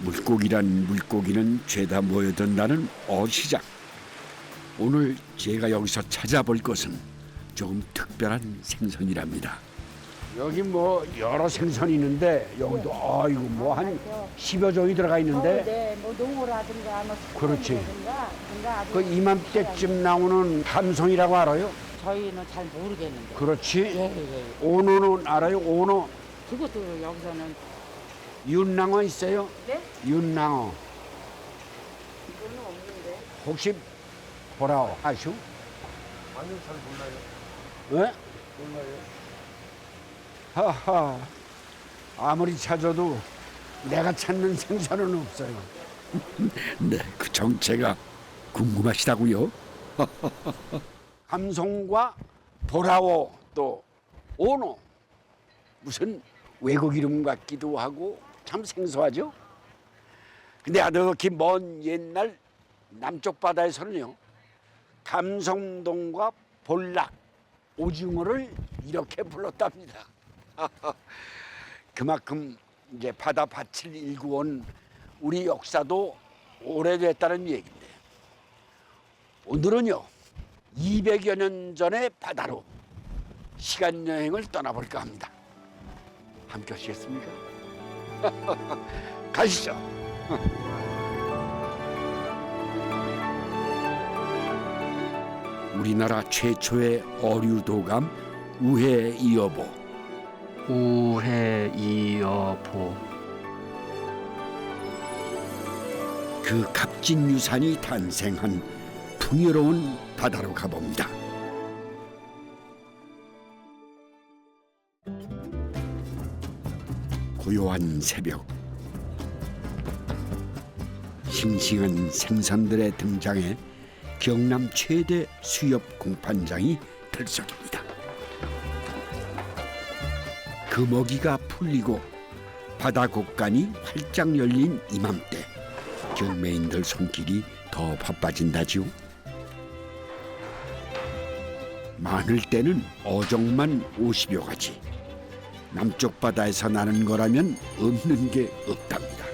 물고기란 물고기는 죄다 모여든다는 어시장. 오늘 제가 여기서 찾아볼 것은 조금 특별한 생선이랍니다. 여기 뭐 여러 생선이 있는데 여기도 아이고 뭐 한 10여 종이 들어가 있는데 네, 뭐 농어라든가 뭐 그렇지. 스팸이라든가 그 이맘때쯤 나오는 감송이라고 알아요? 저희는 잘 모르겠는데. 그렇지. 예. 오노는 알아요? 오노. 그것도 여기서는 윤낭어 있어요? 네? 윤낭어. 이거는 없는데. 혹시 보라오 아시오? 아니요, 잘 몰라요. 왜? 몰라요. 하하. 아무리 찾아도 내가 찾는 생선은 없어요. 네, 그 정체가 궁금하시다고요? 감송과 보라오 또 오노 무슨 외국 이름 같기도 하고 참 생소하죠. 근데 아득히 먼 옛날 남쪽 바다에서는요 감성동과 볼락 오징어를 이렇게 불렀답니다. 그만큼 이제 바다 밭을 일구온 우리 역사도 오래됐다는 얘기인데 오늘은요 200여 년 전의 바다로 시간 여행을 떠나볼까 합니다. 함께 하시겠습니까? 가시죠. 우리나라 최초의 어류도감 우해이어보. 우해이어보. 그 값진 유산이 탄생한 풍요로운 바다로 가봅니다. 고요한 새벽, 싱싱한 생선들의 등장에 경남 최대 수협 공판장이 들썩입니다. 그 먹이가 풀리고 바다 곳간이 활짝 열린 이맘때 경매인들 손길이 더 바빠진다지요. 많을 때는 어종만 50여 가지. 남쪽 바다에서 나는 거라면 없는 게 없답니다.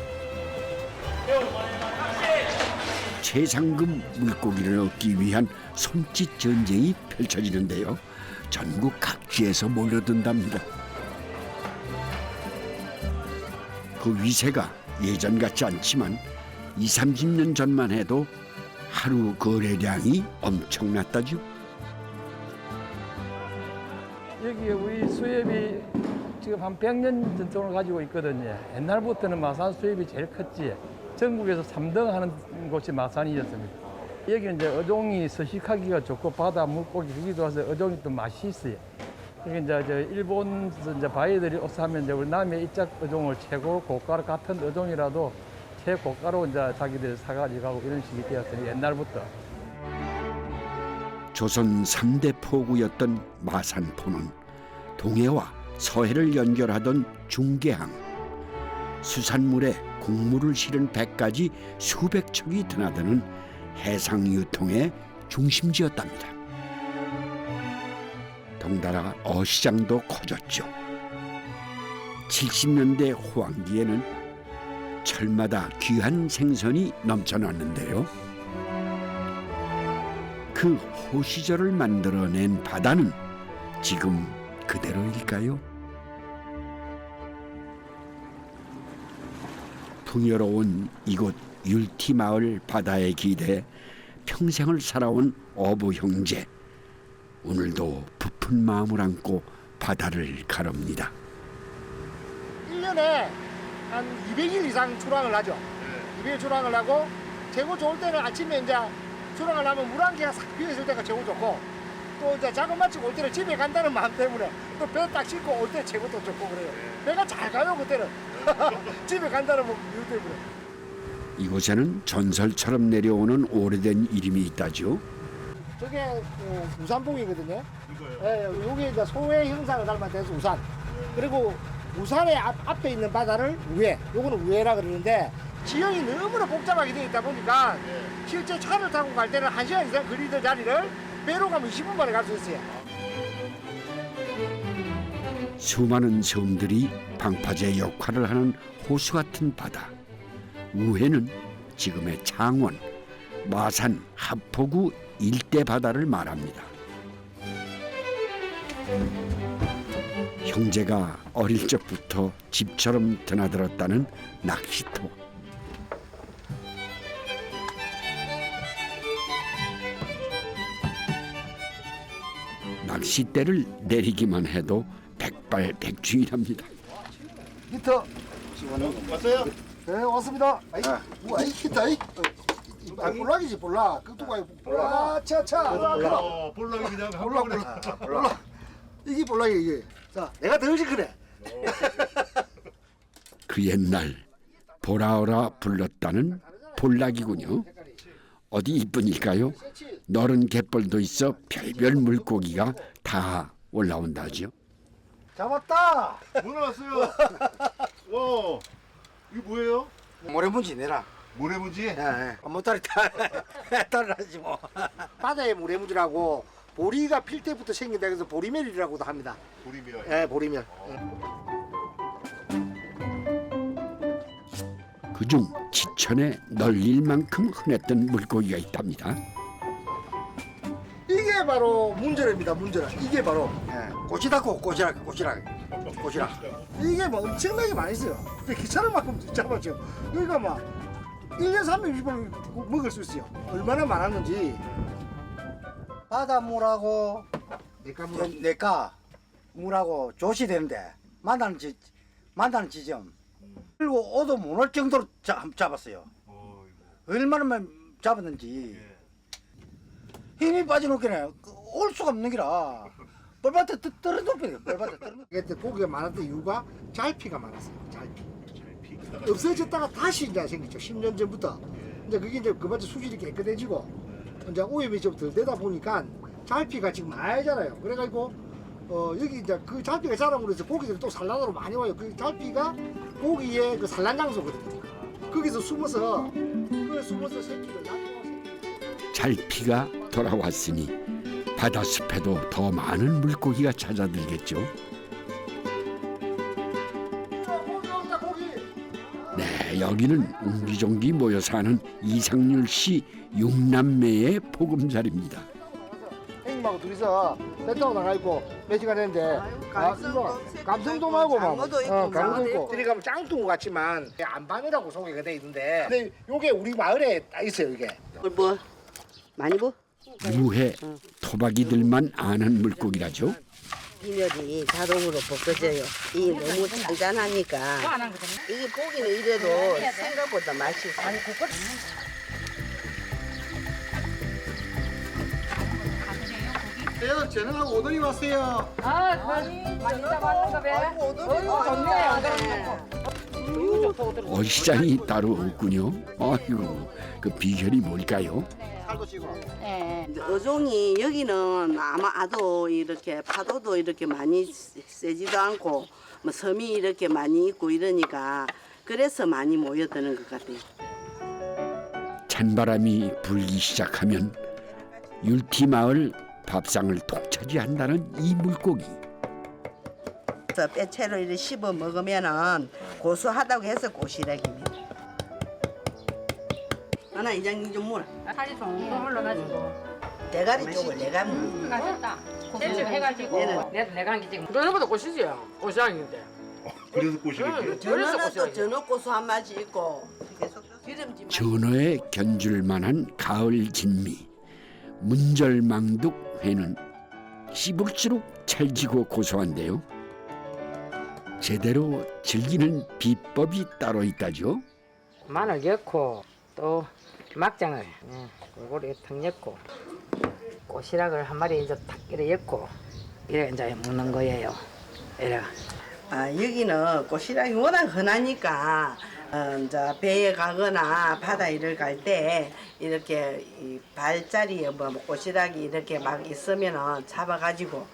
최상급 물고기를 얻기 위한 손짓 전쟁이 펼쳐지는데요. 전국 각지에서 몰려든답니다. 그 위세가 예전 같지 않지만 20-30년 전만 해도 하루 거래량이 엄청났다죠. 여기 우리 수협이 지금 한 100년 전통을 가지고 있거든요. 옛날부터는 마산 수협이 제일 컸지. 전국에서 3등 하는 곳이 마산이었습니다. 여기는 이제 어종이 서식하기가 좋고 바다 물고기 거기도 와서 어종이 또 맛이 있어요. 그러니까 이제 저 일본 이제 바이들이 오서 하면 이제 우리 남해 이쪽 어종을 최고 고가로 같은 어종이라도 최고가로 이제 자기들 사가지고 가고 이런 식이 되었어요. 옛날부터. 조선 3대 포구였던 마산포는 동해와 서해를 연결하던 중개항. 수산물에 곡물을 실은 배까지 수백 척이 드나드는 해상 유통의 중심지였답니다. 덩달아 어시장도 커졌죠. 70년대 호황기에는 철마다 귀한 생선이 넘쳐났는데요. 그 호시절을 만들어낸 바다는 지금 그대로일까요? 풍요로운 이곳 율티마을 바다에 기대 평생을 살아온 어부 형제. 오늘도 부푼 마음을 안고 바다를 가릅니다. 1년에 한 200일 이상 출항을 하죠. 200일 출항을 하고 최고 좋을 때는 아침에 이제 출항을 하면 물 한 개가 싹 비어있을 때가 최고 좋고 또 이제 작업 마치고 올 때는 집에 간다는 마음 때문에 또 배 딱 싣고 올 때 최고 또 좋고 그래요. 배가 잘 가요 그때는. 집에 간다는 이유 때문에. 이곳에는 전설처럼 내려오는 오래된 이름이 있다죠. 저게 우산봉이거든요. 예, 여기 이제 소의 형상을 닮아서 우산. 그리고 우산의 앞에 있는 바다를 우해. 요거는 우해라 그러는데 지형이 너무나 복잡하게 되어 있다 보니까 실제 차를 타고 갈 때는 1시간 이상 걸리던 자리를 배로 가면 20분 만에 갈 수 있어요. 수많은 섬들이 방파제 역할을 하는 호수 같은 바다. 우회는 지금의 창원, 마산, 하포구 일대 바다를 말합니다. 형제가 어릴 적부터 집처럼 드나들었다는 낚시터. 낚싯대를 내리기만 해도 백발백중이랍니다. 히터. 왔어요? 네, 왔습니다. 아이, 아이 히터. 아, 볼락이지 볼락. 끄뚜가 볼락. 차차. 볼락이 그냥 볼락. 이게 볼락이 이게. 자, 내가 더 일찍 그래. 그 옛날 보라오라 불렀다는 볼락이군요. 어디 이뿐일까요? 너른 갯벌도 있어 별별 물고기가 다 올라온다죠. 잡았다. 뭐 나왔어요? 와, 이거 뭐예요? 모래문지 내라. 모래무지? 예. 못다리 딸하지 뭐. 바다의 모래무지라고 보리가 필 때부터 생긴다 그래서 보리멸이라고도 합니다. 보리멸. 예, 보리멸. 그중 지천에 널릴 만큼 흔했던 물고기가 있답니다. 이게 바로 문절입니다. 문절. 이게 바로 꼬치다코 꼬치락. 이게 뭐 엄청나게 많이 있어요. 귀찮은 만큼 잡았죠. 그러니까 막 1년 360을 먹을 수 있어요. 얼마나 많았는지. 바닷물하고 내가 물하고 조시되는데 만나는 지점. 그리고 오도 못 올 정도로 잡았어요. 얼마나 많이 잡았는지. 힘이 빠져놓기네. 올 수가 없는 기라. 뻘밭에 떨어놓거든요. 그때 고기가 많았던 이유가 잘피가 많았어요. 잘피. 없어졌다가 다시 이제 생겼죠. 10년 전부터. 이제 그게 이제 그만큼 수질이 깨끗해지고 이제 오염이 좀 덜 되다 보니까 잘피가 지금 많이잖아요. 그래가지고 여기 이제 그 잘피가 자라므로 해서 고기들이 또 산란으로 많이 와요. 그 잘피가 고기의 그 산란 장소거든요. 거기서 숨어서 새끼를 낳고 잘피가 돌아왔으니 바다숲에도 더 많은 물고기가 찾아들겠죠. 네, 여기는 옹기종기 모여 사는 이상률 씨 6남매의 보금자리입니다. 형님하고 둘이서 배 타고 나가있고 몇 시간 했는데 감성돔하고 강어도 있고 들어가면 짱뚱어 같지만 안방이라고 소개가 돼 있는데 근데 요게 우리 마을에 딱 있어요. 이게 뭐 많이 뭐? 우회 토박이들만 아는 물고기라죠. 비멸이 자동으로 벗겨져요. 이 너무 잔잔하니까 이게 보기는 이래도 생각보다 맛있어. 저녁하고 오돌이 왔어요. 어시장이 따로 없군요. 아이고, 그 비결이 뭘까요? 예. 어종이 여기는 아마도 이렇게 파도도 이렇게 많이 세지도 않고 뭐 섬이 이렇게 많이 있고 이러니까 그래서 많이 모여드는 것 같아요. 찬바람이 불기 시작하면 율티마을 밥상을 독차지한다는 이 물고기. 그래서 빼채로 이렇게 씹어 먹으면은 고소하다고 해서 꼬시락입니다. 하나 이장님 좀 물어. 살이 동동 올라가지고 대가리 쪽을 내가 물. 맛있다. 잼좀 해가지고 내가 한 게 지금 전에보다 꽃이지 고시장인데. 그래서 꼬시겠지? 전어는 또 전어 고소한 맛이 있고 기름진 맛이 전어에 견줄 만한 가을 진미. 문절망둑 회는 씹을수록 찰지고 고소한데요. 제대로 즐기는 비법이 따로 있다죠. 마늘 넣고 또 막장을 골고루 탁 넣고 꼬시락을 한 마리 이제 탁 이래 엮고 이래 이제 먹는 거예요. 이래. 여기는 꼬시락이 워낙 흔하니까 이제 배에 가거나 바다 일을 갈 때 이렇게 이 발자리에 뭐 꼬시락이 이렇게 막 있으면은 잡아가지고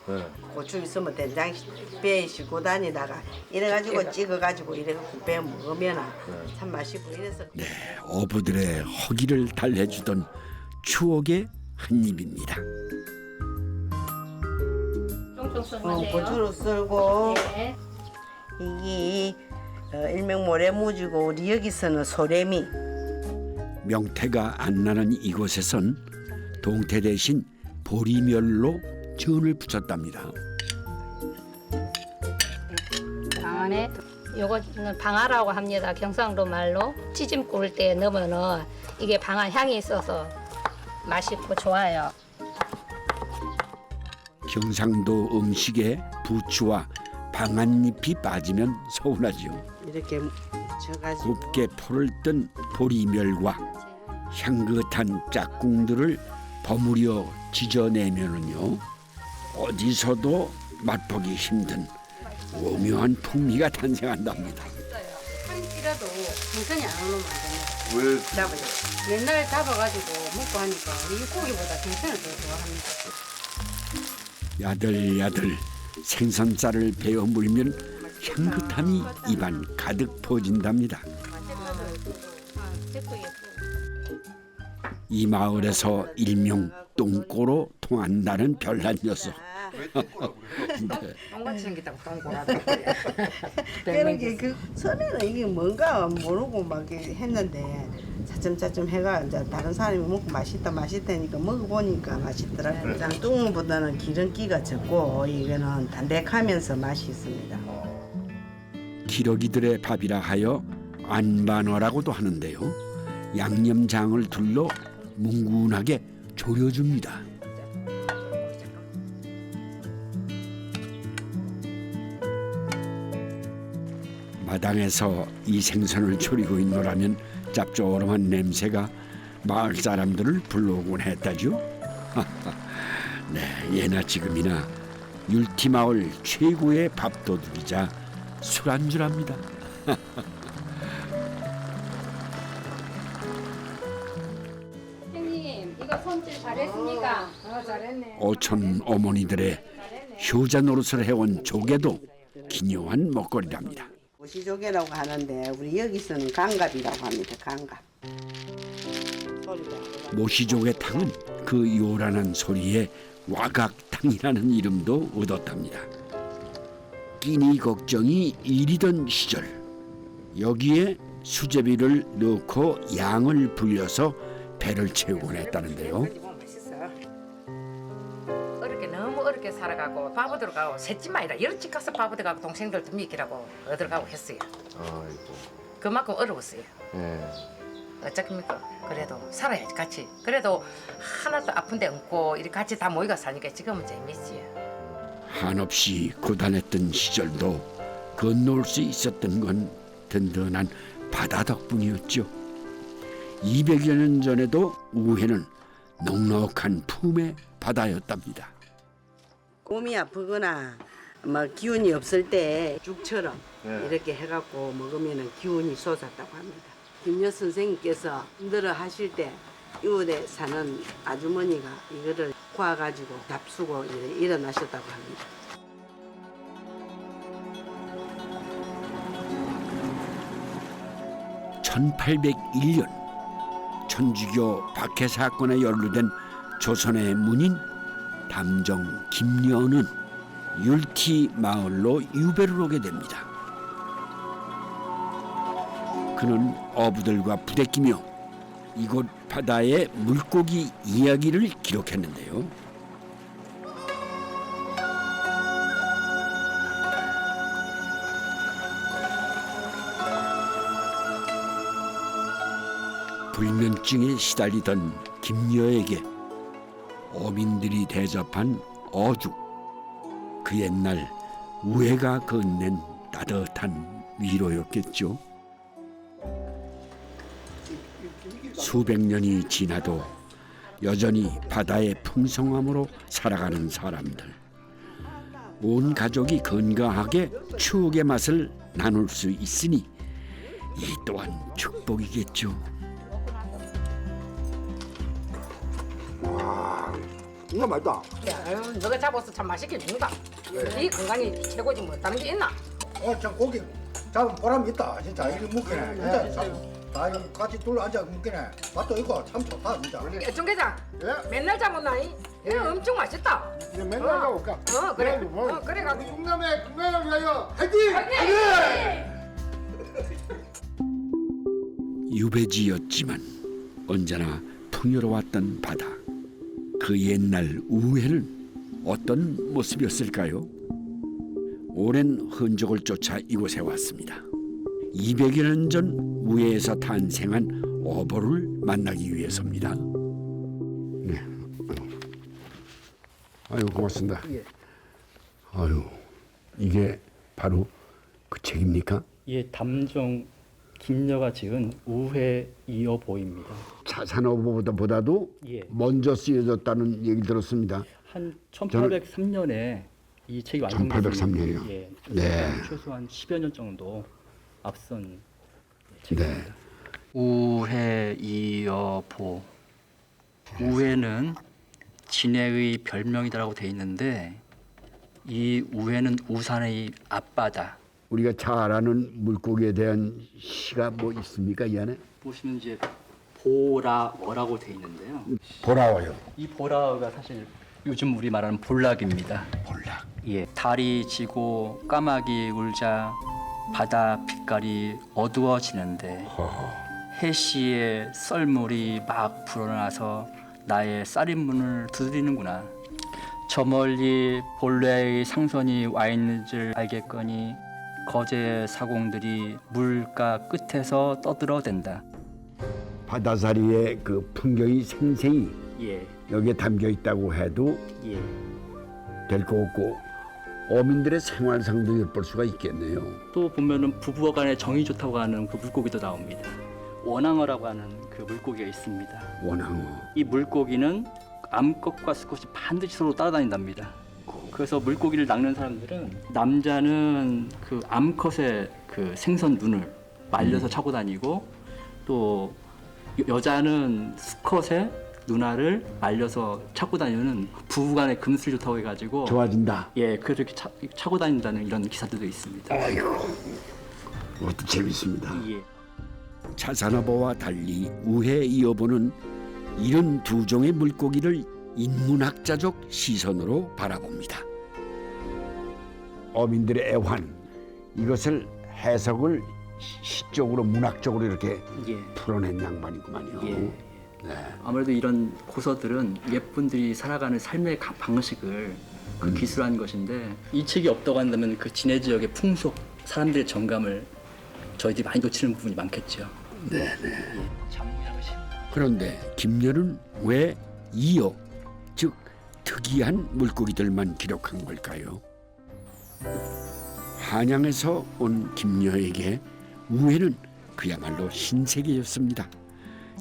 고추 있으면 된장 배에 싣고 다니다가 이래가지고 찍어가지고 이래 배 먹으면은 참 맛있고 이래서 네, 어부들의 허기를 달래주던 추억의 한 입입니다. 고추를 썰고 이게 일명 모래무지고 우리 여기서는 소래미. 명태가 안 나는 이곳에선 동태 대신 보리멸로 전을 붙였답니다. 방안에 요거는 방아라고 합니다. 경상도 말로 찌짐 구울 때 넣으면은 이게 방아 향이 있어서 맛있고 좋아요. 경상도 음식에 부추와 방아잎이 빠지면 서운하지요. 이렇게 져가지고 곱게 포를 뜬 보리멸과 향긋한 짝꿍들을 버무려 지져내면은요 어디서도 맛보기 힘든 오묘한 풍미가 탄생한답니다. 한끼라도 생선이 안 오면 안 됩니다. 왜? 잡아요. 맨날 잡아가지고 먹고 하니까 우리 고기보다 생선을 더 좋아합니다. 야들야들 생선살을 베어 물면 향긋함이 입안 가득 퍼진답니다. 이 마을에서 일명 똥꼬로 통한다는 별난 녀석. 네. 똥같이 생겼다고 똥꼬라고. 그러게 그 처음에는 이게 뭔가 모르고 막 이렇게 했는데 차츰차츰 해가 이제 다른 사람이 먹고 맛있다 맛있다니까 먹어보니까 맛있더라고요. 쌍둥이보다는 기름기가 적고 이거는 담백하면서 맛이 있습니다. 기러기들의 밥이라 하여 안반어라고도 하는데요. 양념장을 둘러 뭉근하게 졸여줍니다. 마당에서 이 생선을 조리고 있노라면 짭조름한 냄새가 마을 사람들을 불러오곤 했다죠. 네, 예나 지금이나 율티마을 최고의 밥도둑이자 술안주랍니다. 형님 이거 손질 잘했습니까? 잘했네. 오촌 어머니들의 효자 노릇을 해온 조개도 기묘한 먹거리랍니다. 고시조개라고 하는데 우리 여기서는 강갑이라고 합니다. 강갑. 모시조개탕은 그 요란한 소리에 와각탕이라는 이름도 얻었답니다. 끼니 걱정이 일이던 시절 여기에 수제비를 넣고 양을 불려서 배를 채우곤 했다는데요. 어렵게 너무 어렵게 살아가고 바보 들어가고 셋째만 아니라 여러 집 가서 바보 들어가고 동생들 좀 있기라고 얻어가고 했어요. 아이고. 그만큼 어려웠어요. 예. 어쩌겠습니까? 그래도 살아야지 같이. 그래도 하나도 아픈 데 없고 이렇게 같이 다 모이가 사니까 지금은 재밌지요. 한없이 고단했던 시절도 건너올 수 있었던 건 든든한 바다 덕분이었죠. 200여 년 전에도 우회는 넉넉한 품의 바다였답니다. 몸이 아프거나 뭐 기운이 없을 때 죽처럼 네. 이렇게 해갖고 먹으면 기운이 솟았다고 합니다. 김여 선생님께서 힘들어 하실 때 이웃에 사는 아주머니가 이거를 구워가지고 잡수고 일어나셨다고 합니다. (1801년) 천주교 박해 사건에 연루된 조선의 문인 담정 김여는 율티 마을로 유배를 오게 됩니다. 그는 어부들과 부대끼며 이곳 바다의 물고기 이야기를 기록했는데요. 불면증에 시달리던 김여에게 어민들이 대접한 어죽, 그 옛날 우애가 건넨 따뜻한 위로였겠죠. 수백 년이 지나도 여전히 바다의 풍성함으로 살아가는 사람들. 온 가족이 건강하게 추억의 맛을 나눌 수 있으니 이 또한 축복이겠죠. 정말 맛있다. 아유, 너가 잡아서 참 맛있게 먹는다. 네 건강이 최고지 뭐 다른 게 있나? 참 고기 잡은 보람이 있다. 진짜 이거 먹기네. 진짜 다 이거 같이 둘러 앉아 먹기네. 맛도 있고 참 좋다 진짜. 중계장 예? 맨날 잡았나이? 이거 엄청 맛있다. 이제 맨날 가볼까? 그래. 그래 가지고. 충남의 건강을 위하여 화이팅! 유배지였지만 언제나 풍요로웠던 바다. 그 옛날 우회는 어떤 모습이었을까요? 오랜 흔적을 쫓아 이곳에 왔습니다. 200여 년 전 우회에서 탄생한 어부를 만나기 위해서입니다. 네. 아유 고맙습니다. 예. 아유 이게 바로 그 책입니까? 예, 담정 김여가 지은 우회 이어보입니다. 자산어보다도 예. 먼저 쓰여졌다는 얘기 들었습니다. 한 1803년에 이 책이 완성됐습니다. 1803년 이요? 예. 네. 최소한 10여 년 정도 앞선 네. 책입니다. 우회 이어보. 우회는 진해의 별명이라고 돼 있는데 이 우회는 우산의 앞바다. 우리가 잘 아는 물고기에 대한 시가 뭐 있습니까 이 안에? 보시면 이제 보라어라고 돼 있는데요. 보라워요. 이 보라어가 사실 요즘 우리 말하는 볼락입니다. 볼락. 예, 달이 지고 까마귀 울자 바다 빛깔이 어두워지는데 해시의 썰물이 막 불어나서 나의 쌀인문을 두드리는구나. 저 멀리 본래의 상선이 와 있는 줄 알겠거니 거제 사공들이 물가 끝에서 떠들어댄다. 바다사리의 그 풍경이 생생히 예, 여기에 담겨 있다고 해도 예. 될 거 없고 어민들의 생활상도 엿볼 수가 있겠네요. 또 보면은 부부간의 정이 좋다고 하는 그 물고기도 나옵니다. 원앙어라고 하는 그 물고기가 있습니다. 원앙어. 이 물고기는 암컷과 수컷이 반드시 서로 따라다닌답니다. 그래서 물고기를 낚는 사람들은 남자는 그 암컷의 그 생선 눈을 말려서 차고 다니고 또 여자는 수컷의 누나를 말려서 차고 다니는 부부간의 금슬이 좋다고 해가지고 좋아진다. 예 그렇게 차고 다닌다는 이런 기사들도 있습니다. 아이고, 그것도 재밌습니다. 예. 자산어보와 달리 우회 이어보는 이런 두 종의 물고기를 인문학자적 시선으로 바라봅니다. 어민들의 애환, 이것을 해석을 시적으로 문학적으로 이렇게 예. 풀어낸 양반이구만요. 예. 네. 아무래도 이런 고서들은 옛분들이 살아가는 삶의 방식을 그 기술한 것인데 이 책이 없다고 한다면 그 진해 지역의 풍속, 사람들의 정감을 저희들이 많이 놓치는 부분이 많겠죠. 네네. 예. 장무양을 그런데 김여는 왜 이어, 즉 특이한 물고기들만 기록한 걸까요? 한양에서 온 김여에게 우회는 그야말로 신세계였습니다.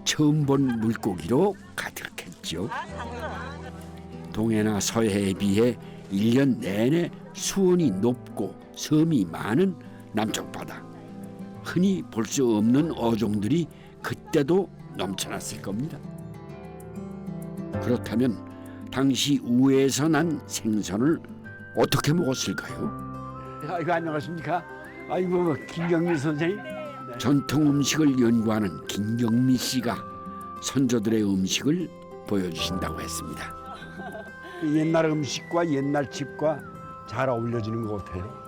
처음 본 물고기로 가득했죠. 동해나 서해에 비해 1년 내내 수온이 높고 섬이 많은 남쪽 바다. 흔히 볼 수 없는 어종들이 그때도 넘쳐났을 겁니다. 그렇다면 당시 우회에서 난 생선을 어떻게 먹었을까요? 아이고 안녕하십니까? 아이고 김경미 선생님. 전통 음식을 연구하는 김경미 씨가 선조들의 음식을 보여주신다고 했습니다. 옛날 음식과 옛날 집과 잘 어울려지는 것 같아요.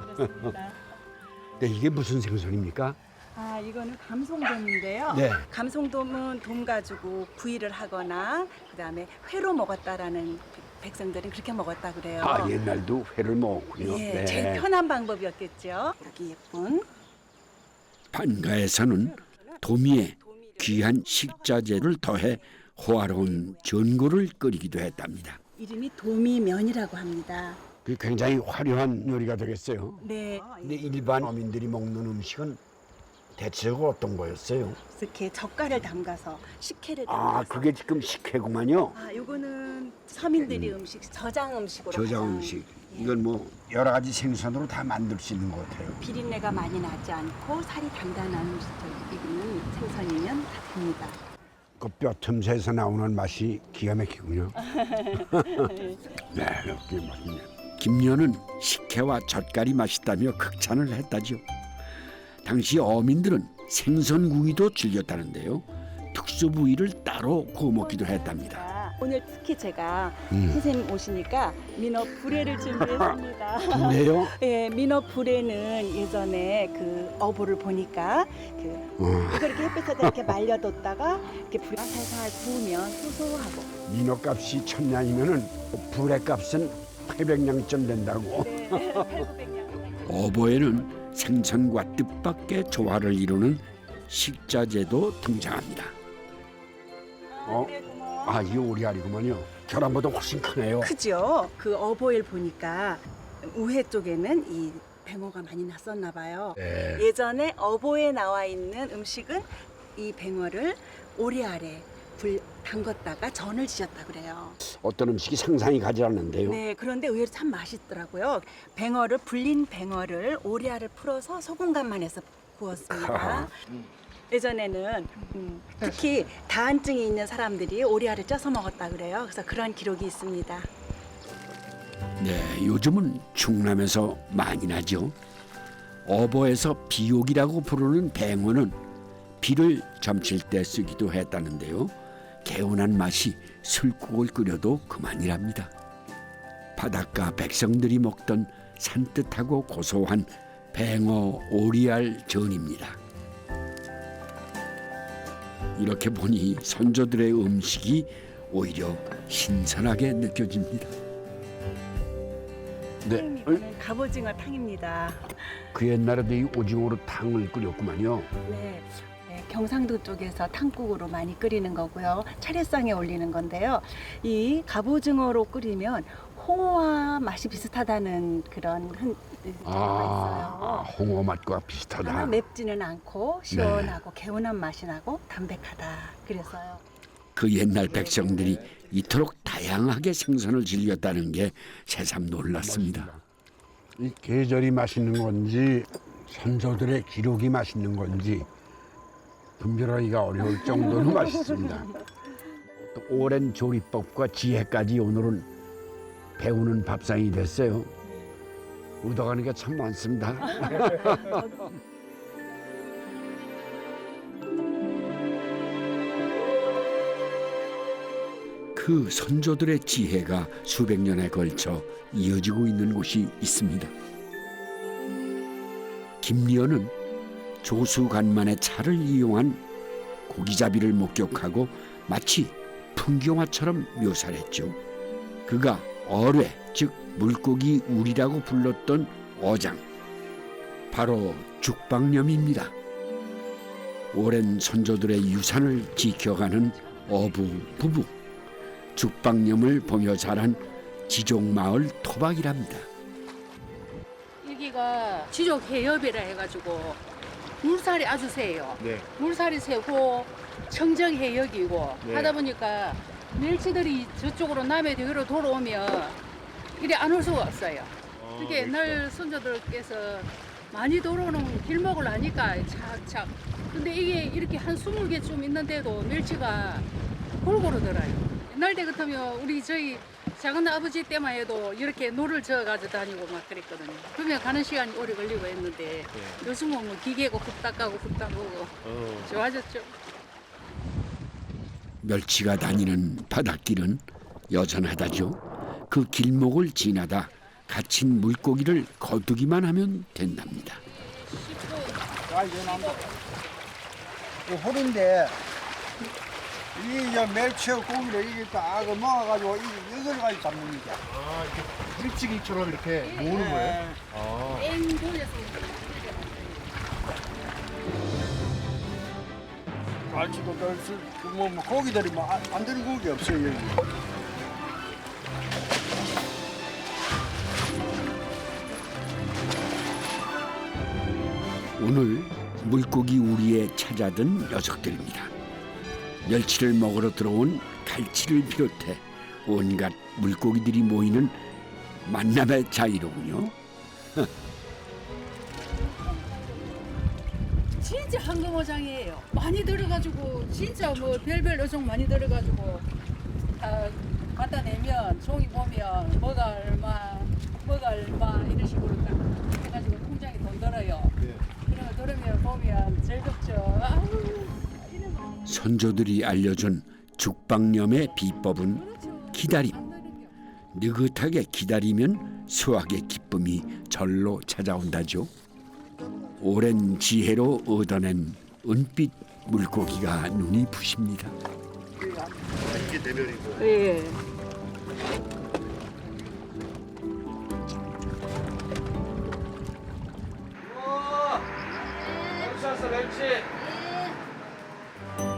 네, 이게 무슨 생선입니까? 아, 이거는 감송돔인데요. 네. 감송돔은 돔 가지고 구이를 하거나 그다음에 회로 먹었다라는 백성들은 그렇게 먹었다 그래요. 아, 옛날도 회를 먹었군요. 예, 네. 제일 편한 방법이었겠죠. 여기 예쁜 판가에서는 도미에 귀한 식자재를 더해 호화로운 전골을 끓이기도 했답니다. 이름이 도미면이라고 합니다. 그 굉장히 화려한 요리가 되겠어요. 네, 근데 일반 어민들이 먹는 음식은 대체적으로 어떤 거였어요? 이렇게 젓갈을 담가서 식혜를 아, 담가서. 그게 지금 식혜구만요. 아, 요거는 서민들이 음식 저장 음식으로. 저장 가장, 음식. 예, 이건 뭐 여러 가지 생선으로 다 만들 수 있는 것 같아요. 비린내가 많이 나지 않고 살이 단단한 익는 생선이면 다 됩니다. 그 뼈 틈새에서 나오는 맛이 기가 막히군요. 네, 꽤 맛있네요. 김여는 식혜와 젓갈이 맛있다며 극찬을 했다죠. 당시 어민들은 생선구이도 즐겼다는데요. 특수 부위를 따로 구워 먹기도 했답니다. 오늘 특히 제가 선생님 오시니까 민어 불회를 준비했습니다. 그래요? 예, 민어 불회는 예전에 그 어부를 보니까 이거 이렇게 햇빛에다 이렇게 말려뒀다가 이렇게 불에 살살 구우면 소소하고. 민어값이 1000냥이면은 불에값은 800냥쯤 된다고. 네, 800~900냥. 어버에는 생선과 뜻밖의 조화를 이루는 식자재도 등장합니다. 아, 이게 오리알이구만요. 계란보다 훨씬 크네요. 크죠. 그 어버일 보니까 우회 쪽에는 이 뱅어가 많이 났었나 봐요. 네. 예전에 어보에 나와 있는 음식은 이 뱅어를 오리알에 불 담궜다가 전을 지었다 그래요. 어떤 음식이 상상이 가지 않는데요. 네, 그런데 의외로 참 맛있더라고요. 뱅어를 불린 뱅어를 오리알을 풀어서 소금간만 해서 구웠습니다. 예전에는 특히 다한증이 있는 사람들이 오리알을 쪄서 먹었다 그래요. 그래서 그런 기록이 있습니다. 네, 요즘은 충남에서 많이 나죠. 어버에서 비옥이라고 부르는 뱅어는 비를 점칠 때 쓰기도 했다는데요. 개운한 맛이 술국을 끓여도 그만이랍니다. 바닷가 백성들이 먹던 산뜻하고 고소한 뱅어 오리알 전입니다. 이렇게 보니 선조들의 음식이 오히려 신선하게 느껴집니다. 선생님, 이거는 갑오징어 탕입니다. 그 옛날에도 이 오징어로 탕을 끓였구만요. 네, 경상도 쪽에서 탕국으로 많이 끓이는 거고요. 차례상에 올리는 건데요. 이 갑오징어로 끓이면 홍어와 맛이 비슷하다는 그런 아, 있어요. 홍어 맛과 비슷하다. 하나 맵지는 않고 시원하고 개운한 맛이 나고 담백하다. 그래서요. 그 옛날 백성들이 이토록 다양하게 생선을 즐겼다는 게 새삼 놀랐습니다. 이 계절이 맛있는 건지 선조들의 기록이 맛있는 건지 분별하기가 어려울 정도로 맛있습니다. 또 오랜 조리법과 지혜까지 오늘은 배우는 밥상이 됐어요. 얻어가는 게 참 많습니다. 그 선조들의 지혜가 수백 년에 걸쳐 이어지고 있는 곳이 있습니다. 김리언은 조수간만의 차를 이용한 고기잡이를 목격하고 마치 풍경화처럼 묘사를 했죠. 그가 어뢰, 즉 물고기 우리라고 불렀던 어장, 바로 죽방념입니다. 오랜 선조들의 유산을 지켜가는 어부 부부, 죽방념을 보며 자란 지족마을 토박이랍니다. 여기가 지족 해협이라 해가지고 물살이 아주 세요. 네. 물살이 세고 청정 해역이고 네. 하다 보니까 멸치들이 저쪽으로 남해 대교로 돌아오면 이리 안 올 수가 없어요. 그게 옛날 선조들께서 많이 돌아오는 길목을 아니까 착착. 근데 이게 이렇게 한 20개쯤 있는데도 멸치가 골고루 들어요. 옛날 때 같으면 우리 저희 작은 아버지 때만 해도 이렇게 노를 저어가지고 다니고 막 그랬거든요. 그러면 가는 시간이 오래 걸리고 했는데 요즘은 뭐 기계고 굽딱 가고 굽딱 오고 좋아졌죠. 멸치가 다니는 바닷길은 여전하다죠. 그 길목을 지나다 갇힌 물고기를 거두기만 하면 된답니다. 이 홀인데 이 멸치하고 고기를 이게 딱 모아가지고 이걸 가지고 잡는 거죠. 아, 이렇게 뿌리치기처럼 이렇게 모으는 거예요? 아. 땡 돌려서 갈치도 뭐 고기들이 안 되는 고기 없어요 여기. 오늘 물고기 우리에 찾아든 녀석들입니다. 멸치를 먹으러 들어온 갈치를 비롯해 온갖 물고기들이 모이는 만남의 자리로군요. 진짜 황금어장이에요. 많이 들어가지고 진짜 뭐 별별 어종 많이 들어가지고 갖다 내면 종이 보면 뭐가 얼마 이런 식으로 딱 해가지고 통장에 돈 들어요. 그러면 보면 즐겁죠. 아우, 이런 거. 선조들이 알려준 죽방염의 비법은 기다림. 느긋하게 기다리면 수확의 기쁨이 절로 찾아온다죠. 오랜 지혜로 얻어낸 은빛 물고기가 눈이 부십니다. 이게 대멸이고. 예.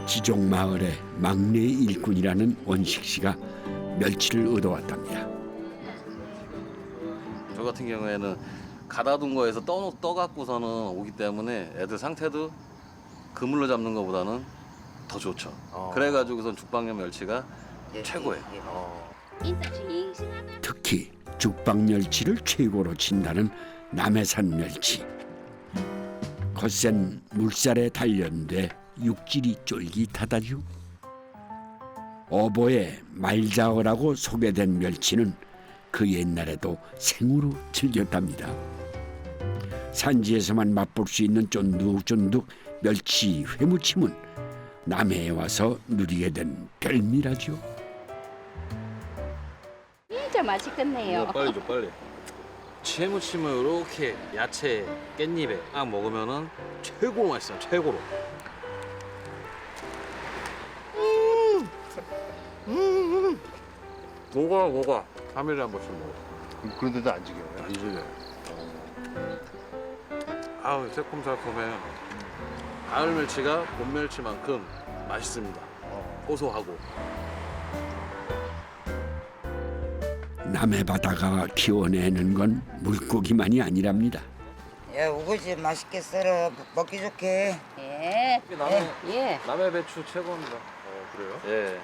지종 마을의 막내 일꾼이라는 원식 씨가 멸치를 얻어왔답니다. 저 같은 경우에는 가다둔 거에서 떠갖고서는 오기 때문에 애들 상태도 그물로 잡는 것보다는 더 좋죠. 그래가지고선 죽방염 멸치가 최고예요. 특히 죽방멸치를 최고로 친다는 남해산 멸치. 거센 물살에 단련돼 육질이 쫄깃하다죠. 어보의 말자어라고 소개된 멸치는 그 옛날에도 생으로 즐겼답니다. 산지에서만 맛볼 수 있는 쫀득쫀득 멸치 회무침은 남해에 와서 누리게 된 별미라죠. 진짜 맛있겠네요. 빨리 줘 빨리. 채무침을 이렇게 야채 깻잎에 딱 먹으면은 최고로 맛있어요. 최고로. 녹아. 3일에 한 번씩 먹어. 그런데도 안 지겨워요? 안 질려요. 아우 새콤달콤해. 가을 멸치가 봄 멸치만큼 맛있습니다. 고소하고. 남해 바다가 키워내는 건 물고기만이 아니랍니다. 야, 우거지 맛있게 썰어 먹기 좋게. 예. 남해 배추 최고입니다. 그래요? 예.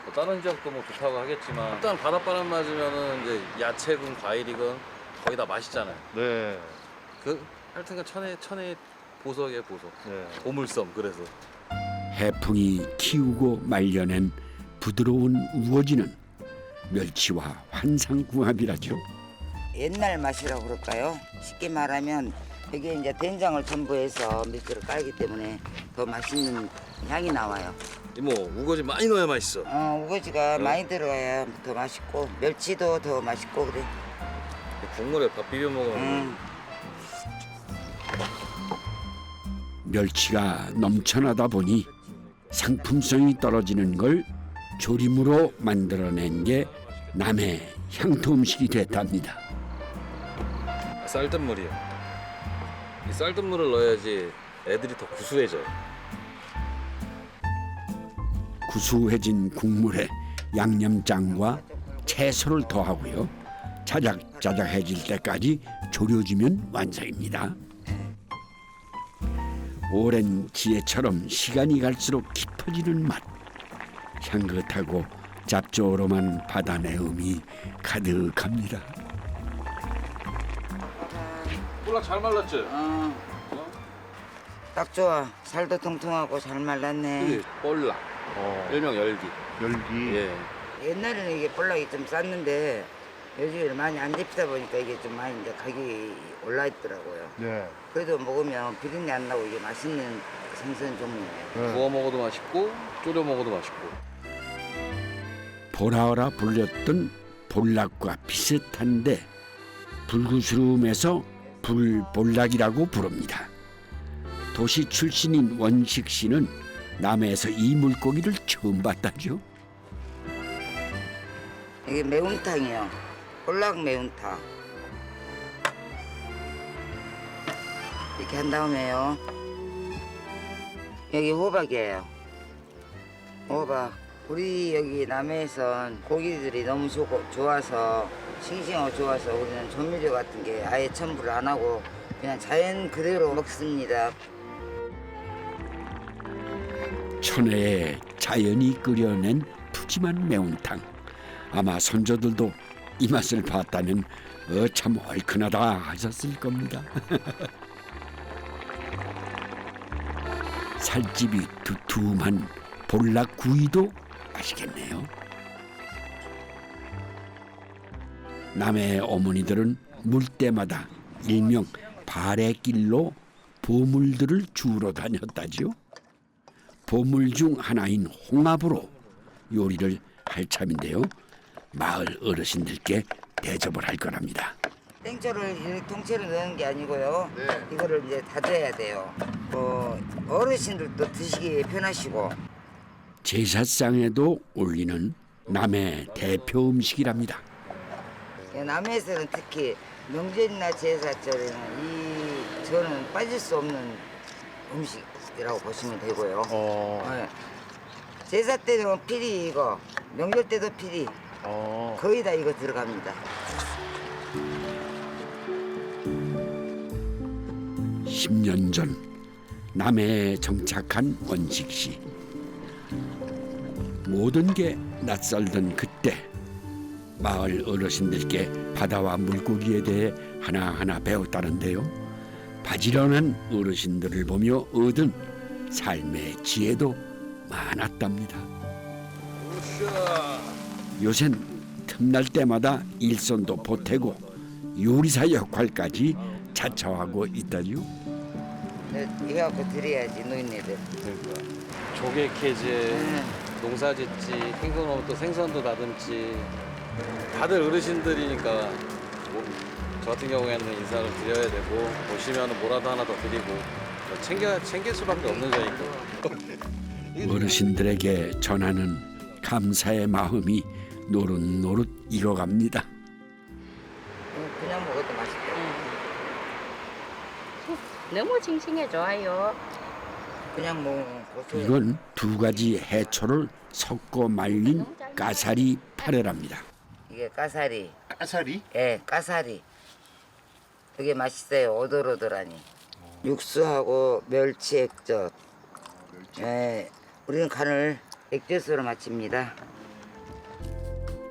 뭐 다른 지역도 뭐 좋다고 하겠지만 일단 바닷바람 맞으면은 이제 야채든 과일이건 거의 다 맛있잖아요. 네. 그 하여튼간 천혜 보석이에요 보석. 네. 보물섬 그래서. 해풍이 키우고 말려낸 부드러운 우거지는 멸치와 환상궁합이라죠. 옛날 맛이라고 그럴까요? 쉽게 말하면 여기에 이제 된장을 첨부해서 밀가루 깔기 때문에 더 맛있는 향이 나와요. 이모 우거지 많이 넣어야 맛있어. 우거지가 많이 들어가야 더 맛있고 멸치도 더 맛있고 그래. 국물에 밥 비벼 먹으면 멸치가 넘쳐나다 보니 상품성이 떨어지는 걸 조림으로 만들어낸 게 남해 향토 음식이 됐답니다. 쌀뜨물이요. 이 쌀뜨물을 넣어야지 애들이 더 구수해져요. 구수해진 국물에 양념장과 채소를 더하고요. 자작자작해질 때까지 졸여주면 완성입니다. 오랜 지혜처럼 시간이 갈수록 깊어지는 맛. 향긋하고 짭조름한 바다 내음이 가득합니다. 꼴락 잘 말랐지? 딱 좋아. 살도 통통하고 잘 말랐네. 그게 꼴락. 일명 열기. 열기. 예. 옛날에는 이게 볼락이 좀 쌌는데 요즘에는 많이 안 잡히다 보니까 이게 좀 많이 이제 가격이 올라 있더라고요. 네. 그래도 먹으면 비린내 안 나고 이게 맛있는 생선 종류예요. 네. 구워 먹어도 맛있고 졸여 먹어도 맛있고. 보라라 불렸던 볼락과 비슷한데 불구스름해서 불볼락이라고 부릅니다. 도시 출신인 원식 씨는 남해에서 이 물고기를 처음 봤다죠. 이게 매운탕이요. 볼락 매운탕. 이렇게 한 다음에요. 여기 호박이에요. 호박. 우리 여기 남해에선 고기들이 너무 좋아서 싱싱하고 좋아서 우리는 조미료 같은 게 아예 첨부를 안 하고 그냥 자연 그대로 먹습니다. 천혜의 자연이 끓여낸 푸짐한 매운탕. 아마 선조들도 이 맛을 봤다면 참 얼큰하다 하셨을 겁니다. 살집이 두툼한 볼락구이도 맛있겠네요. 남해 어머니들은 물때마다 일명 발해길로 보물들을 주우러 다녔다죠. 보물 중 하나인 홍합으로 요리를 할 참인데요. 마을 어르신들께 대접을 할 거랍니다. 땡초를 이렇게 통째로 넣는 게 아니고요. 네. 이거를 이제 다져야 돼요. 어르신들도 드시기 편하시고. 제사상에도 올리는 남해 대표 음식이랍니다. 남해에서는 특히 명절이나 제사절에는 이 저는 빠질 수 없는 음식이라고 보시면 되고요. 네. 제사 때는 필히 이거, 명절 때도 필히 거의 다 이거 들어갑니다. 10년 전 남해에 정착한 원식 씨. 모든 게 낯설던 그때 마을 어르신들께 바다와 물고기에 대해 하나하나 배웠다는데요. 바지런한 어르신들을 보며 얻은 삶의 지혜도 많았답니다. 요샌 틈날 때마다 일손도 보태고 요리사 역할까지 자처하고 있다죠. 이거 갖고 드려야지 노인네들. 조개 캐지, 농사 짓지, 생선 오면 또 생선도 다듬지. 다들 어르신들이니까 저 같은 경우에는 인사를 드려야 되고 오시면 뭐라도 하나 더 드리고 챙길 수밖에 없는 거니까. 어르신들에게 전하는 감사의 마음이 노릇노릇 익어갑니다. 그냥 먹어도 맛있고. 너무 싱싱해 좋아요. 그냥 고소해. 이건 두 가지 해초를 섞어 말린 까사리 파래랍니다. 이게 까사리. 까사리? 예, 까사리. 되게 맛있어요. 오돌오돌하니. 육수하고 멸치 액젓. 예, 우리는 간을 액젓으로 마칩니다.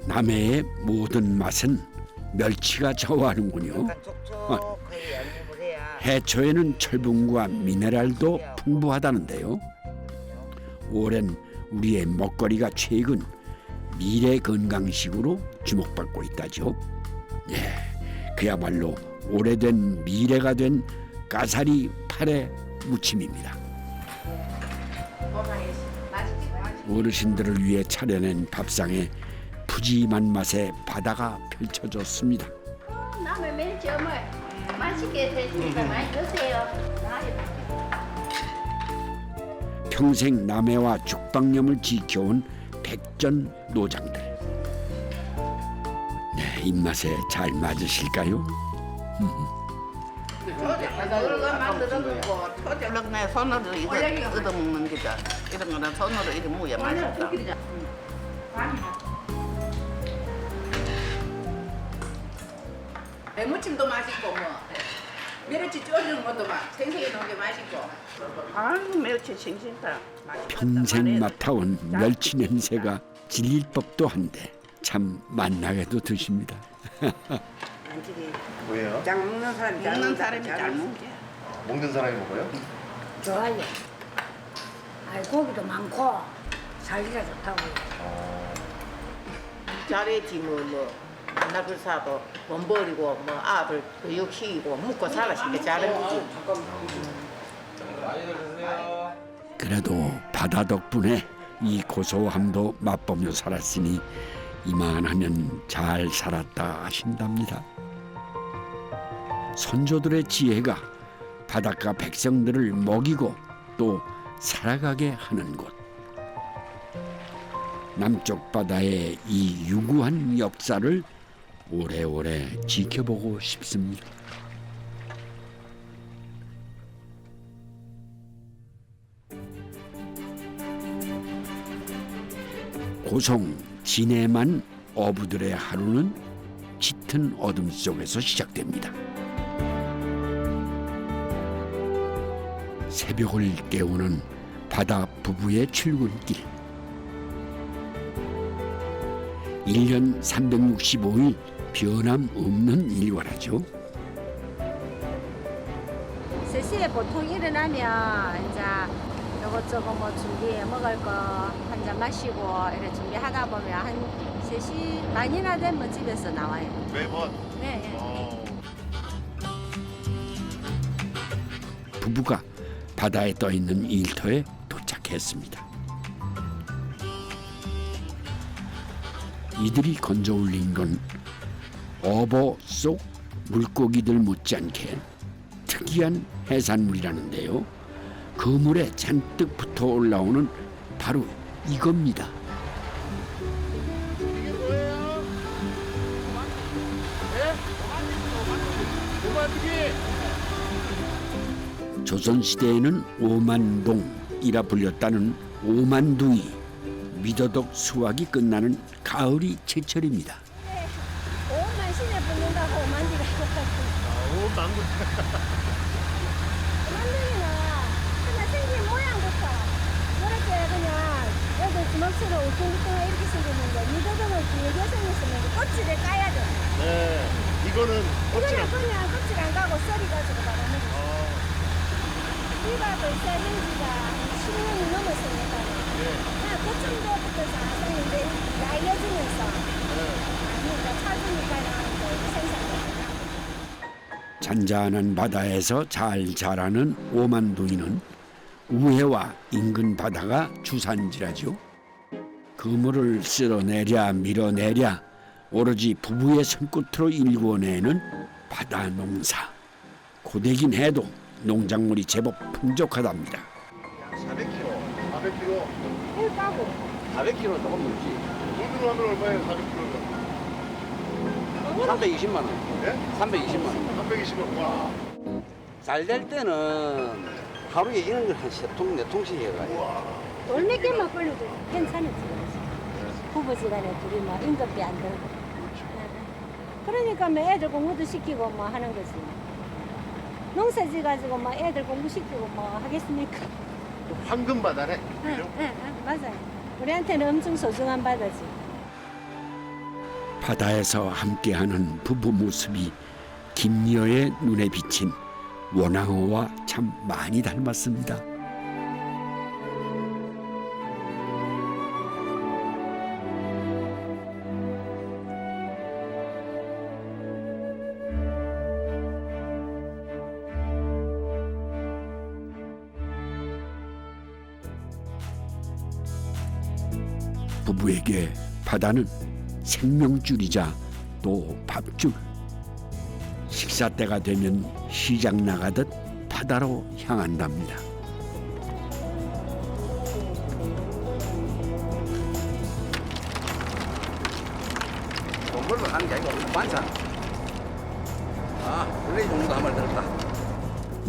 남해의 모든 맛은 멸치가 좌우하는군요. 약간 촉촉하게 양념을 해야. 해초에는 철분과 미네랄도 풍부하다는데요. 오랜 우리의 먹거리가 최근 미래 건강식으로 주목받고 있다죠. 예, 그야말로 오래된 미래가 된 까사리 파래 무침입니다. 어르신들을 위해 차려낸 밥상에 푸짐한 맛의 바다가 펼쳐졌습니다. 남의 멸치 어머 맛있게 드시니까 많이 드세요. 평생 남해와 죽방염을 지켜온 백전 노장들. 네, 입맛에 잘 맞으실까요? 그거 만들어 놓고 토질럭 내 손으로 이렇게 얻어먹는 거죠. 이런 거는 손으로 이렇게 먹어야 맛있다. 배무침도 맛있고 뭐 멸치 쪄주는 것도 막 생생해 놓은 게 맛있고. 아유 멸치 싱싱다. 평생 맡아온 멸치 냄새가 질릴 법도 한데 참 맛나게도 드십니다. 뭐예요? 먹는 사람이 잘 먹지. 먹는 사람이 먹어요? 좋아요. 고기도 많고 살기가 좋다고요. 잘했지 뭐 만나 불사도 돈 버리고 뭐 아들 교육시키고 먹고 살았으니까 잘했지. 그래도 바다 덕분에 이 고소함도 맛보며 살았으니 이만하면 잘 살았다 하신답니다. 선조들의 지혜가 바닷가 백성들을 먹이고 또 살아가게 하는 곳. 남쪽 바다의 이 유구한 역사를 오래오래 지켜보고 싶습니다. 고성 진해만 어부들의 하루는 짙은 어둠 속에서 시작됩니다. 새벽을 깨우는 바다 부부의 출근길. 1년 365일 변함없는 일과라죠. 3시에 보통 일어나면 이제 이것저것 뭐 준비해 먹을 거 한 잔 마시고 이렇게 준비하다 보면 한 3시 반이나 되면 집에서 나와요. 매번? 네. 부부가 바다에 떠있는 일터에 도착했습니다. 이들이 건져 올린 건 어버 속 물고기들 못지않게 특이한 해산물이라는데요. 그 물에 잔뜩 붙어 올라오는 바로 이겁니다. 이게 뭐예요? 네? 오만두기. 조선시대에는 오만동이라 불렸다는 오만둥이. 미더덕 수확이 끝나는 가을이 제철입니다. 오만 신에 붙는다고 오만디가 오만두. 오만둥이는 그냥 생긴 모양부터 이렇게 그냥 여기 주먹처럼 울퉁불퉁 이렇게 생겼는데 미더덕은 길게 생겼으면 껍질을 까야 돼. 네. 이거는 껍질 이거는 안. 그냥 껍질 안 까고 썰이 가지고 말아먹어. 이가 벌써 행지가 10년이 넘었으니까 그냥 그 정도부터 자생인데 나이어지면서 그러니까 찾으니까 생산됩니다. 잔잔한 바다에서 잘 자라는 오만둥이는 우해와 인근 바다가 주산지라죠. 그물을 쓸어내랴 밀어내랴 오로지 부부의 손끝으로 일궈내는 바다 농사. 고되긴 해도 농작물이 제법 풍족하답니다. 400kg. 400kg. 꿀 까고 400kg 조금 넘지. 돈으로 하면 얼마예요? 400kg면? 320만 원. 네? 320만 원. 320원. 와. 잘 될 때는 하루에 이런 걸 한 3통, 4통씩 해가요. 돌 몇 개만 걸려도 괜찮았지. 부부지간에 둘이 뭐 임금비 안 들고. 그러니까 뭐 애들 공부도 시키고 뭐 하는 거지. 농사지 가지고 뭐 애들 공부 시키고 뭐 하겠습니까? 황금 바다네. 맞아요. 우리한테는 엄청 소중한 바다지. 바다에서 함께하는 부부 모습이 김여의 눈에 비친 원앙어와 참 많이 닮았습니다. 부부에게 바다는 생명줄이자 또 밥줄. 식사 때가 되면 시장 나가듯 바다로 향한답니다. 돈 벌러 가는 게 아니고 반찬. 아, 원래 이 정도 한 마리 들었다.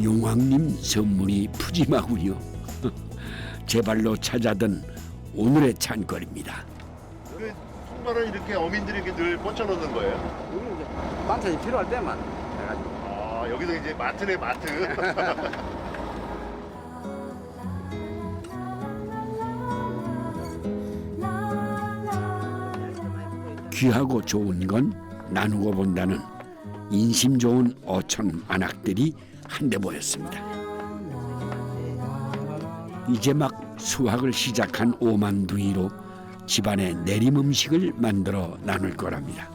용왕님 선물이 푸짐하군요. 제 발로 찾아든 오늘의 찬거리입니다. 그 통발은 이렇게 어민들에게 늘 꽂혀놓는 거예요? 여기 이제 반찬이 필요할 때만 해가지고. 아, 여기도 이제 마트네, 마트. 귀하고 좋은 건 나누고 본다는 인심 좋은 어촌 안악들이 한데 모였습니다. 이제 막 수확을 시작한 오만둥이로 집안의 내림 음식을 만들어 나눌 거랍니다.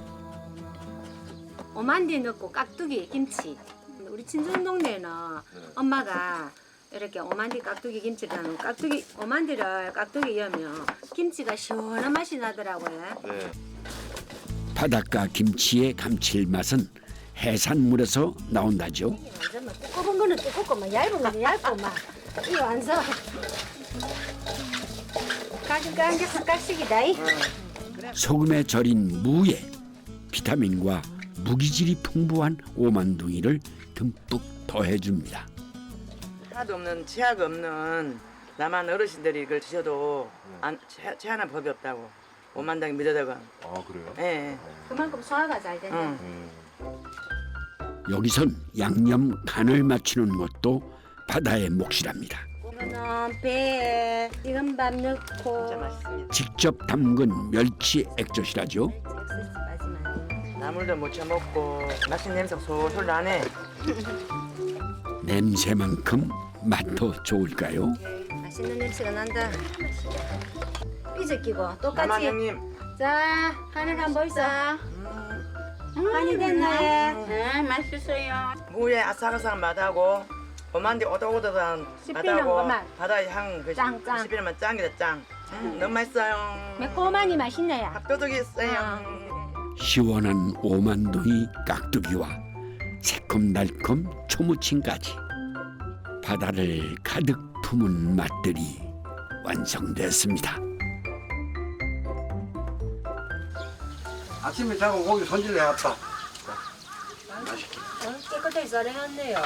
오만디 넣고 깍두기 김치. 우리 친정 동네는 엄마가 이렇게 오만디 깍두기 김치를 하는 깍두기 오만디를 깍두기 넣으면 김치가 시원한 맛이 나더라고요. 네. 바닷가 김치의 감칠맛은 해산물에서 나온다죠. 완전 막 두꺼운 거는 두껍고 막 얇은 거는 얇고 막 이 완전 가지가 한 개 숟갈씩이다. 소금에 절인 무에 비타민과 무기질이 풍부한 오만둥이를 듬뿍 더해줍니다. 하도 없는 치약 없는 남한 어르신들이 이걸 드셔도 체하는 법이 없다고. 오만당이 믿어다가. 아, 그래요? 예. 그만큼 소화가 잘 된다. 여기선 양념 간을 맞추는 것도 바다의 몫이랍니다. 이거는 배에 익은 밥 넣고 진짜 맛있습니다. 직접 담근 멸치 액젓이라죠. 나물도 무쳐 먹고 맛있는 냄새 솔솔 나네. 냄새만큼 맛도 좋을까요? 맛있는 냄새가 난다. 삐져 끼고 남한 똑같이. 형님. 자, 하늘 한번 보이소. 많이 됐나요? 네, 맛있어요. 무의 아삭아삭한 맛하고 오만디 오독오독한 씹히는 맛하고 것만. 바다의 향, 그 짱, 짱. 씹히는 맛 짱이다 짱. 너무 맛있어요. 매콤하니 맛있네요. 밥도둑이 있어요. 시원한 오만둥이 깍두기와 새콤달콤 초무침까지 바다를 가득 품은 맛들이 완성됐습니다. 아침에 자고 고기 손질해 왔다. 깨끗하게 썰어놨네요.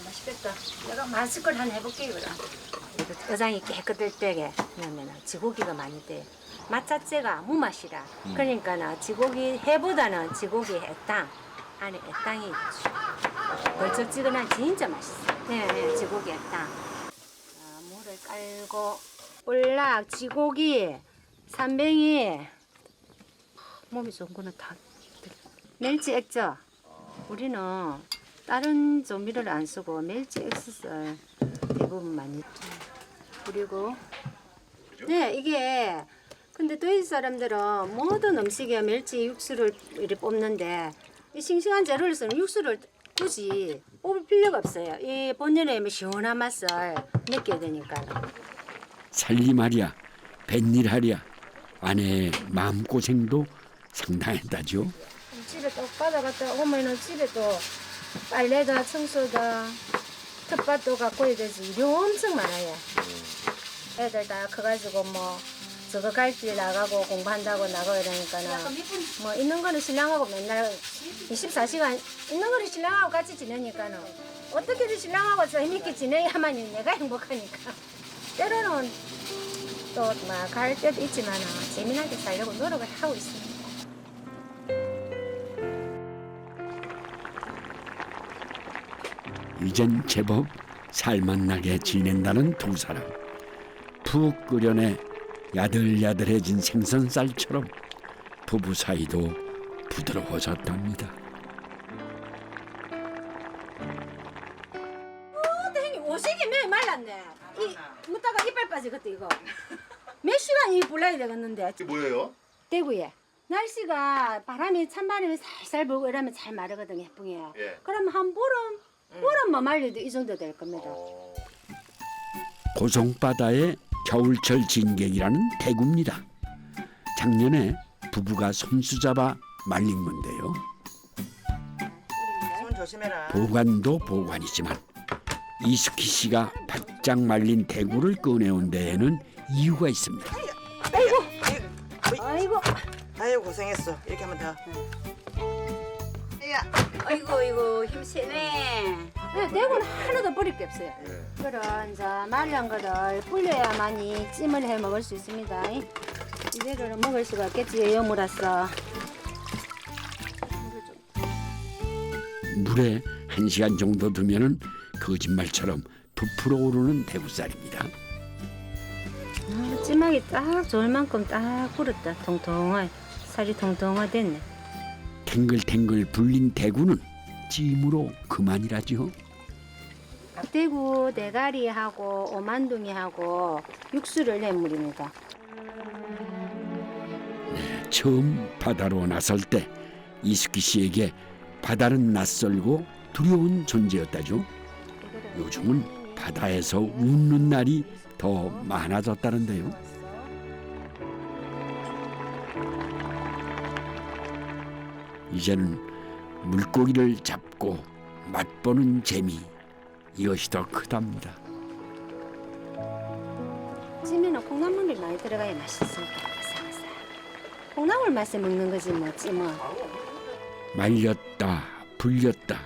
맛있겠다. 내가 맛을 걸 한번 해볼게요, 그럼. 어장이 깨끗할 때게 그러면 지고기가 많이 돼. 맛 자체가 무맛이라. 그러니까 지고기 회보다는 지고기 해탕 안에 해탕이 걸쭉지근한 진짜 맛있어. 네, 지고기 해탕. 자, 물을 깔고 볼락, 지고기, 삼뱅이 몸이 좋은 거는 다 멸치 액젓. 우리는 다른 조미료를 안 쓰고 멸치 액젓을 대부분 많이 그리고 네 이게 근데 도시 사람들은 모든 음식에 멸치 육수를 이렇게 뽑는데 이 싱싱한 재료를 쓰는 육수를 굳이 뽑을 필요가 없어요. 이 본연의 시원한 맛을 느껴야 되니까. 살림하랴 뱃일하랴 아내의 마음고생도 상당했다죠. 집에 또 받아갔다 오면은 집에 또 빨래다 청소다 텃밭도 갖고 해야 되지 일이 엄청 많아요. 애들 다 커가지고 뭐 저거 갈지 나가고 공부한다고 나가고 이러니까는 뭐 있는 거는 신랑하고 맨날 24시간 있는 거는 신랑하고 같이 지내니까는 어떻게든 신랑하고 재밌게 지내야만 내가 행복하니까 때로는 또 막 갈 때도 있지만은 재미나게 살려고 노력을 하고 있습니다. 이젠 제법 살맛나게 지낸다는 두 사람. 푹 끓여내 야들야들해진 생선살처럼 부부 사이도 부드러워졌답니다. 형님 오색이 매일 말랐네. 이 묻다가 이빨 빠지겠다 이거. 몇 시간 이 불러야 되겠는데. 이게 뭐예요? 대구에 날씨가 바람이 찬바람이 살살 불고 이러면 잘 마르거든요. 예쁘게. 예. 그럼 한 보름만 말려도 이 정도 될 겁니다. 고성바다의 겨울철 진객이라는 대구입니다. 작년에 부부가 손수 잡아 말린 건데요. 손 조심해라. 보관도 보관이지만 이숙희 씨가 바짝 말린 대구를 꺼내온 데에는 이유가 있습니다. 아이고 고생했어. 이렇게 하면 다. 아이고 힘세네. 대구는 하나도 버릴 게 없어요. 그럼 이제 말린 거를 불려야만이 찜을 해 먹을 수 있습니다. 이대로는 먹을 수가 없겠지 여물어서. 물에 1시간 정도 두면은 거짓말처럼 부풀어 오르는 대구살입니다. 찜하기 딱 좋을 만큼 딱 불었다. 통통하게 살이 통통하됐네. 탱글탱글 불린 대구는 찜으로 그만이라죠. 대구 대가리하고 오만둥이하고 육수를 낸 물입니다. 처음 바다로 나설 때 이숙희 씨에게 바다는 낯설고 두려운 존재였다죠. 요즘은 바다에서 웃는 날이 더 많아졌다는데요. 이제는 물고기를 잡고 맛보는 재미, 이것이 더 크답니다. 찜에는 콩나물이 많이 들어가야 맛있으니까 아삭아삭. 콩나물 맛에 먹는 거지 뭐 찜은. 말렸다 불렸다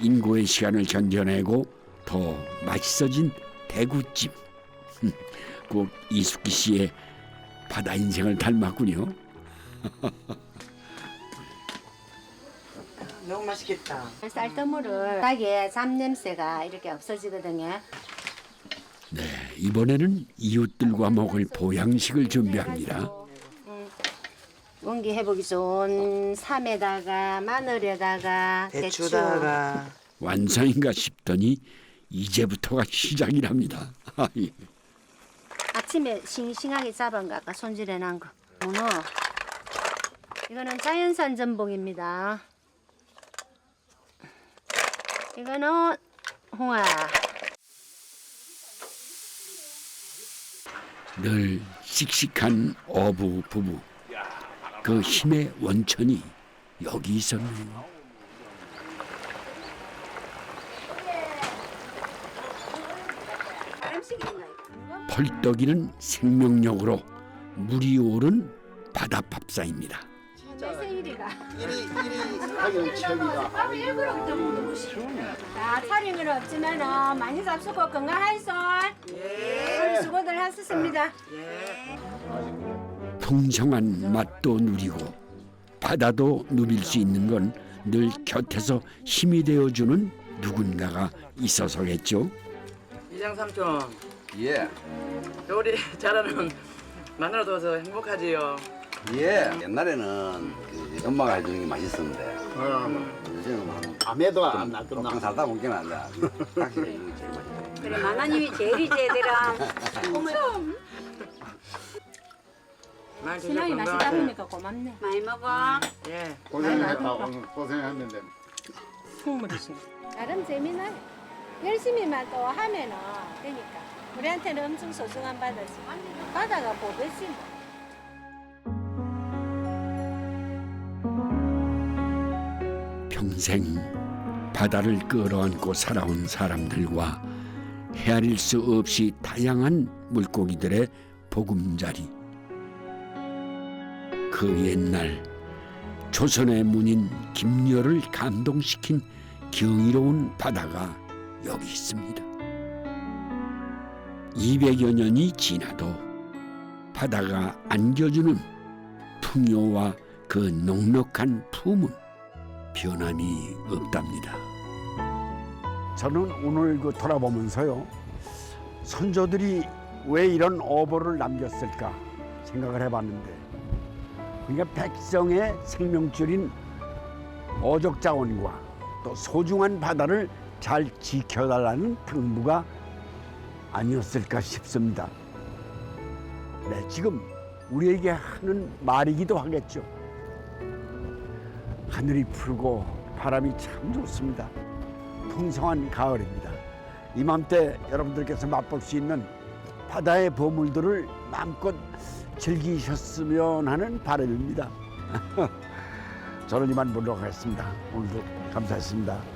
인고의 시간을 견뎌내고 더 맛있어진 대구찜. 꼭 이숙희 씨의 바다 인생을 닮았군요. 너무 맛있겠다. 쌀뜨물을 닭의 잡냄새가 이렇게 없어지거든요. 네, 이번에는 이웃들과 먹을 보양식을 준비합니다. 원기 회복이 좋은 삼에다가 마늘에다가 대추다가 완성인가 싶더니 이제부터가 시작이랍니다. 아침에 싱싱하게 잡은 거 아까 손질해놓은 거 문어. 이거는 자연산 전복입니다. 이거는 홍합. 늘 씩씩한 어부 부부. 그 힘의 원천이 여기 있었네요. 펄떡이는 생명력으로 물이 오른 바다밥상입니다. 하기는 체험이다. 자, 차림은 없지만은 많이 잡수고 건강하이소. 오늘 수고들 하셨습니다. 풍성한 맛도 누리고 바다도 누빌 수 있는 건 늘 곁에서 힘이 되어주는 누군가가 있어서겠죠. 이장 삼촌, 예. 요리 잘하는 마누라 둬서 행복하지요. 예. 옛날에는 그 엄마가 해주는 게 맛있었는데 요즘은 밤에도 안 놔둔다. 좀 살다 보긴 한다. 딱히 해주는 게 제일 맛있다. 그래, 마나님이 제일이지, 얘들아. 많이 드셔 신랑이 맛있다 건강하세요. 보니까 고맙네. 많이 먹어. 예. 고생했다. 오늘 고생했는데. 국물이지. 나름 재미나요. 열심히만 또 하면은 되니까. 우리한테는 엄청 소중한 바다지. 바다가 보배지 뭐. 평생 바다를 끌어안고 살아온 사람들과 헤아릴 수 없이 다양한 물고기들의 보금자리. 그 옛날 조선의 문인 김여를 감동시킨 경이로운 바다가 여기 있습니다. 200여 년이 지나도 바다가 안겨주는 풍요와 그 넉넉한 품은 변함이 없답니다. 저는 오늘 그 돌아보면서요, 선조들이 왜 이런 어보를 남겼을까 생각을 해봤는데, 그러니까 백성의 생명줄인 어족자원과 또 소중한 바다를 잘 지켜달라는 당부가 아니었을까 싶습니다. 네, 지금 우리에게 하는 말이기도 하겠죠. 하늘이 푸르고 바람이 참 좋습니다. 풍성한 가을입니다. 이맘때 여러분들께서 맛볼 수 있는 바다의 보물들을 마음껏 즐기셨으면 하는 바람입니다. 저는 이만 물러가겠습니다. 오늘도 감사했습니다.